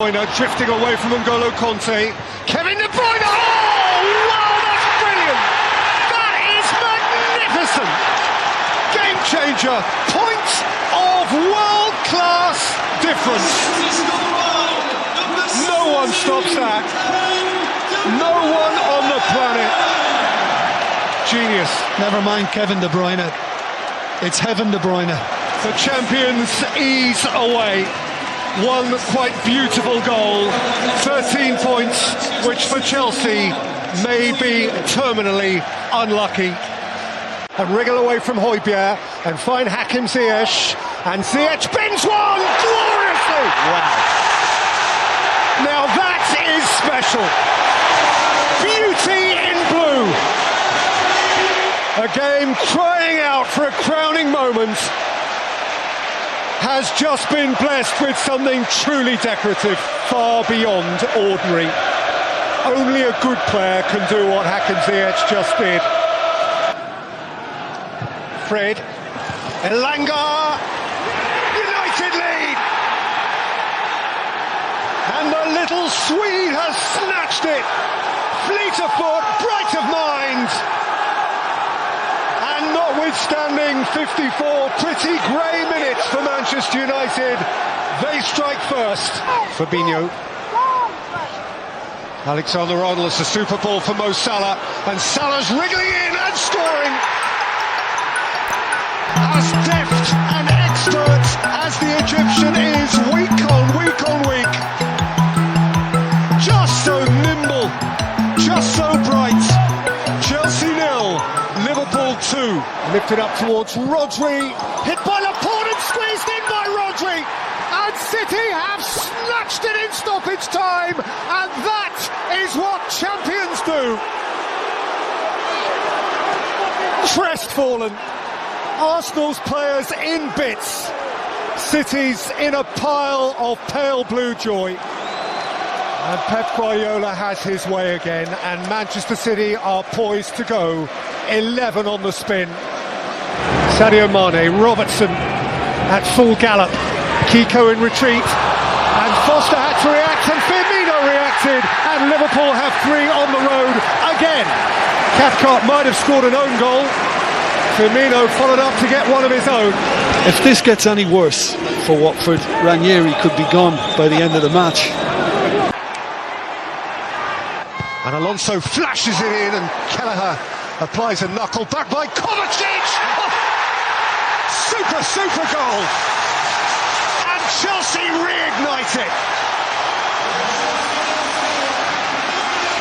Drifting away from N'Golo Conte. Kevin De Bruyne! Oh, wow, that's brilliant! That is magnificent! Game changer, point of world-class difference. No one stops that. No one on the planet. Genius. Never mind Kevin De Bruyne. It's Heaven De Bruyne. The champions ease away. One quite beautiful goal, 13 points, which for Chelsea may be terminally unlucky. And wriggle away from Højbjerg and find Hakim Ziyech, and Ziyech bends one gloriously! Wow. Now that is special. Beauty in blue. A game crying out for a crowning moment has just been blessed with something truly decorative, far beyond ordinary. Only a good player can do what Hakim Ziyech just did. Fred, Elanga, United lead! And the little Swede has snatched it! Fleet of foot, bright of mind! And notwithstanding 54 pretty grey minutes for Manchester United, they strike first. Fabinho. Alexander-Arnold, it's a super ball for Mo Salah, and Salah's wriggling in and scoring. As deft and expert as the Egyptian is, week on week on week. Just so nimble, just so bright. Chelsea 0, Liverpool 2. Lifted up towards Rodri, hit by Laporte and squeezed in by Rodri. And City have snatched it in stoppage time, and that is what champions do. Crestfallen. Arsenal's players in bits. City's in a pile of pale blue joy. And Pep Guardiola has his way again, and Manchester City are poised to go 11 on the spin. Sadio Mane, Robertson at full gallop, Kiko in retreat, and Foster had to react, and Firmino reacted, and Liverpool have 3 on the road again. Cathcart might have scored an own goal. Firmino followed up to get one of his own. If this gets any worse for Watford, Ranieri could be gone by the end of the match. And Alonso flashes it in, and Kelleher applies a knuckle back by Kovacic! Oh, super goal! And Chelsea reignite it!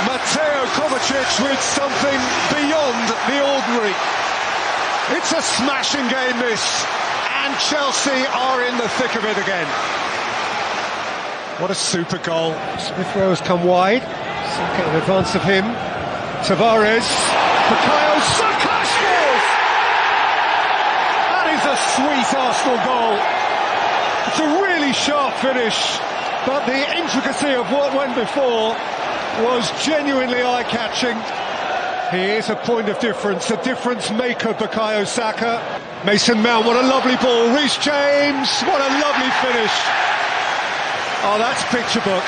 Mateo Kovacic with something beyond the ordinary. It's a smashing game, this, and Chelsea are in the thick of it again. What a super goal. Smith Rowe has come wide. Saka in advance of him. Tavares. Bukayo Saka scores! That is a sweet Arsenal goal. It's a really sharp finish, but the intricacy of what went before was genuinely eye-catching. He is a point of difference, a difference maker, Bukayo Saka. Mason Mount, what a lovely ball. Reece James, what a lovely finish. Oh, that's picture book.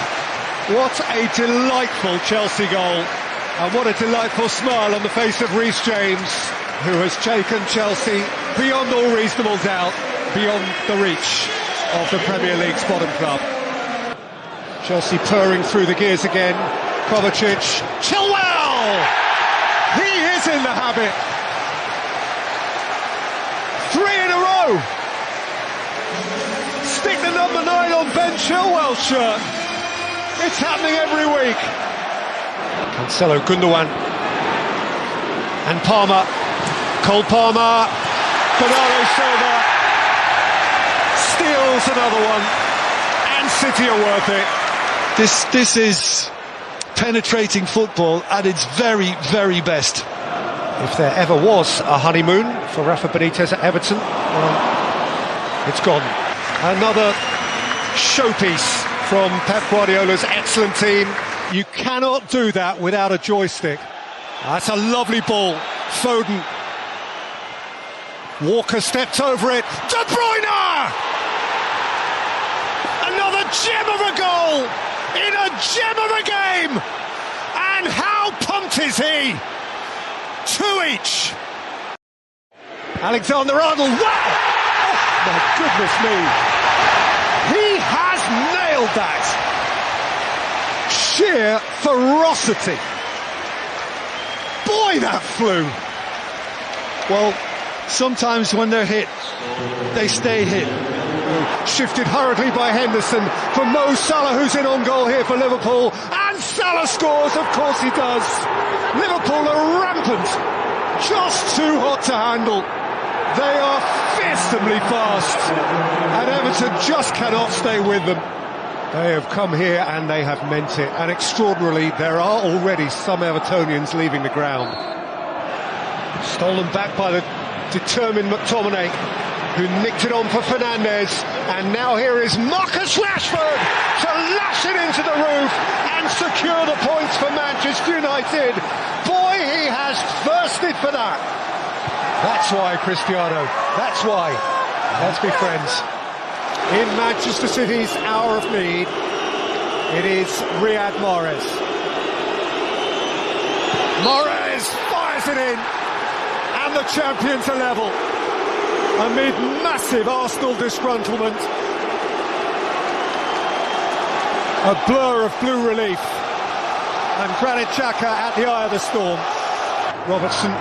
What a delightful Chelsea goal. And what a delightful smile on the face of Reece James, who has taken Chelsea beyond all reasonable doubt, beyond the reach of the Premier League's bottom club. Chelsea purring through the gears again. Kovacic, Chilwell! He is in the habit. 3 in a row. Stick the number 9 on Ben Chilwell's shirt. It's happening every week. Cancelo, Gundogan, and Palmer. Cole Palmer. Bernardo Silva steals another one, and City are worth it. This is penetrating football at its very, very best. If there ever was a honeymoon for Rafa Benitez at Everton, well, it's gone. Another showpiece from Pep Guardiola's excellent team. You cannot do that without a joystick. That's a lovely ball. Foden. Walker stepped over it. De Bruyne! Another gem of a goal in a gem of a game. And how pumped is he? 2 each. Alexander-Arnold, wow! Oh, my goodness me. He has nailed that. Sheer ferocity. Boy, that flew. Well, sometimes when they're hit, they stay hit. Shifted hurriedly by Henderson for Mo Salah, who's in on goal here for Liverpool. And Salah scores, of course he does. Liverpool are rampant. Just too hot to handle. They are fearsomely fast. And Everton just cannot stay with them. They have come here and they have meant it. And extraordinarily, there are already some Evertonians leaving the ground. Stolen back by the determined McTominay, who nicked it on for Fernandes. And now here is Marcus Rashford to lash it into the roof and secure the points for Manchester United. Boy, he has thirsted for that. That's why, Cristiano. That's why. Let's be friends. In Manchester City's hour of need, it is Riyad Mahrez. Mahrez fires it in, and the champions are level. Amid massive Arsenal disgruntlement. A blur of blue relief. And Granit Xhaka at the eye of the storm. Robertson.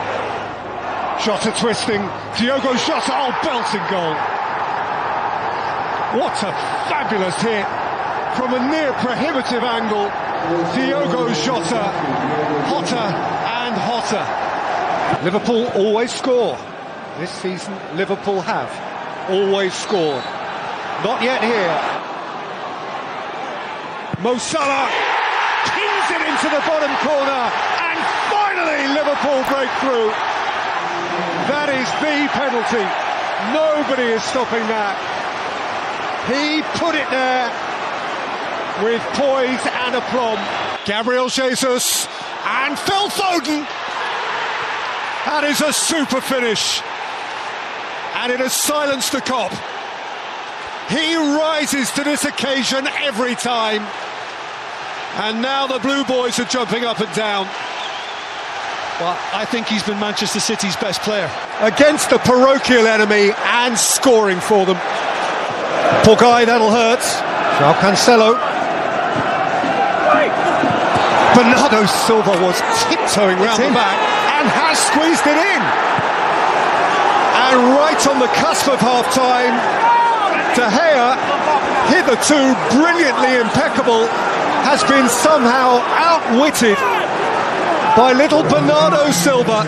Jota twisting. Diogo Jota, oh, belting goal. What a fabulous hit. From a near prohibitive angle. Diogo Jota. Hotter and hotter. Liverpool always score. This season, Liverpool have always scored. Not yet here. Mo Salah pins it into the bottom corner, and finally Liverpool break through. That is the penalty. Nobody is stopping that. He put it there with poise and aplomb. Gabriel Jesus and Phil Foden. That is a super finish. And it has silenced the cop. He rises to this occasion every time. And now the Blue Boys are jumping up and down. Well, I think he's been Manchester City's best player. Against the parochial enemy and scoring for them. Poor guy, that'll hurt. João Cancelo. Bernardo Silva was tiptoeing round the back and has squeezed it in. And right on the cusp of half-time, De Gea, hitherto brilliantly impeccable, has been somehow outwitted by little Bernardo Silva,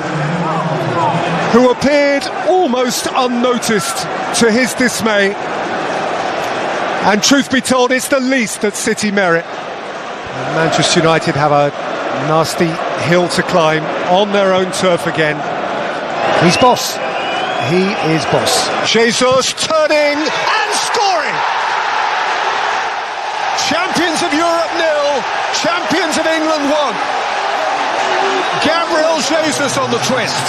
who appeared almost unnoticed to his dismay. And truth be told, it's the least that City merit. And Manchester United have a nasty hill to climb on their own turf again. He's boss. He is boss. Jesus turning and scoring! Champions of Europe 0, champions of England 1. Gabriel Jesus on the twist.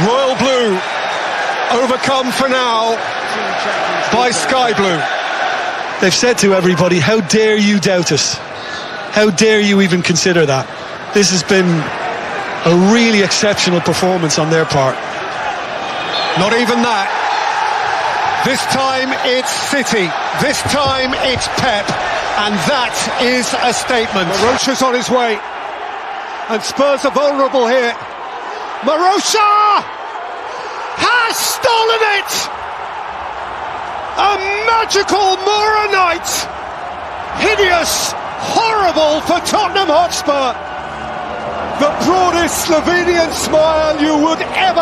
Royal Blue overcome for now by Sky Blue. They've said to everybody, how dare you doubt us? How dare you even consider that? This has been a really exceptional performance on their part. Not even that. This time it's City. This time it's Pep. And that is a statement. Marocha's on his way. And Spurs are vulnerable here. Marocha has stolen it! A magical Moura night! Hideous, horrible for Tottenham Hotspur. The broadest Slovenian smile you would ever